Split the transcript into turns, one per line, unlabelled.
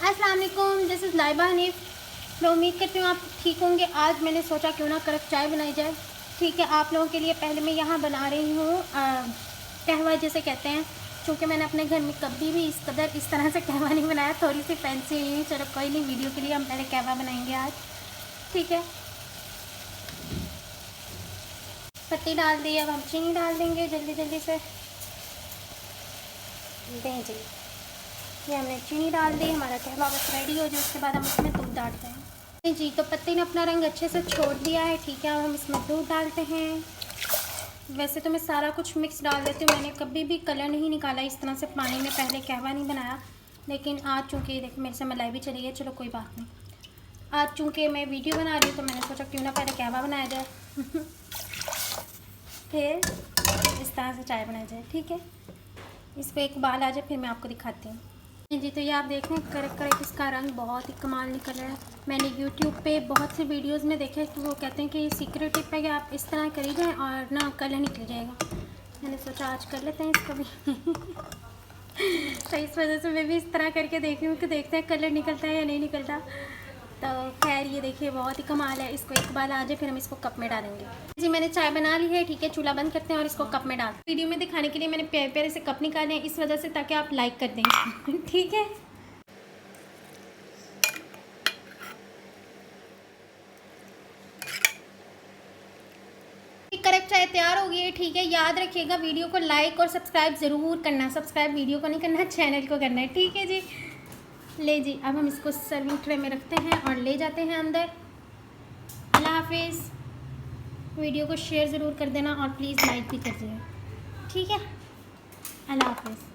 अस्सलाम वालेकुम, this is Laiba Hanif. मैं उम्मीद करती हूँ आप ठीक होंगे। आज मैंने सोचा क्यों ना कड़क चाय बनाई जाए। ठीक है, आप लोगों के लिए पहले मैं यहाँ बना रही हूँ कहवा जिसे कहते हैं। चूँकि मैंने अपने घर में कभी भी इस तरह से कहवा नहीं बनाया, थोड़ी सी फैंसी हुई है। चलो कोई नहीं, वीडियो के लिए हम पहले कहवा बनाएंगे आज। ठीक है, पत्ती डाल दी, अब हम चीनी डाल देंगे जल्दी जल्दी से। दें जी, ये हमने चीनी डाल दी, हमारा कहवा बस रेडी हो जाए, उसके बाद हम इसमें दूध डालते हैं। जी, तो पत्ती ने अपना रंग अच्छे से छोड़ दिया है। ठीक है, अब हम इसमें दूध डालते हैं। वैसे तो मैं सारा कुछ मिक्स डाल देती हूँ, मैंने कभी भी कलर नहीं निकाला इस तरह से पानी में, पहले कहवा नहीं बनाया। लेकिन आज चूँकि देखो मेरे से मलाई भी चली है, चलो कोई बात नहीं। आज चूँकि मैं वीडियो बना रही हूँ तो मैंने सोचा क्यों ना पहले कहवा बनाया जाए फिर इस तरह से चाय बनाई जाए। ठीक है, इसको एक उबाल आ जाए फिर मैं आपको दिखाती हूँ। जी, तो ये आप देख रहे हैं कड़क कड़क इसका रंग बहुत ही कमाल निकल रहा है। मैंने YouTube पे बहुत से वीडियोस में देखा है कि वो कहते हैं कि ये सीक्रेट टिप है कि आप इस तरह करी जाएँ और ना कलर निकल जाएगा। मैंने सोचा आज कर लेते हैं इसको भी तो इस वजह से मैं भी इस तरह करके देख रही हूँ कि देखते हैं कलर निकलता है या नहीं निकलता। तो खैर ये देखिए बहुत ही कमाल है। इसको एक बार आ जाए फिर हम इसको कप में डालेंगे। जी, मैंने चाय बना ली है। ठीक है, चूल्हा बंद करते हैं और इसको कप में डाल। वीडियो में दिखाने के लिए मैंने प्यारे प्यारे से कप निकाले हैं, इस वजह से ताकि आप लाइक कर दें ठीक है, करेक्ट चाय तैयार हो गई है। ठीक है, याद रखिएगा वीडियो को लाइक और सब्सक्राइब ज़रूर करना। सब्सक्राइब वीडियो को नहीं करना, चैनल को करना है। ठीक है जी, ले जी, अब हम इसको सर्विंग ट्रे में रखते हैं और ले जाते हैं अंदर। अल्लाह हाफिज़। वीडियो को शेयर ज़रूर कर देना और प्लीज़ लाइक भी कर दीजिए। ठीक है, अल्लाह हाफिज़।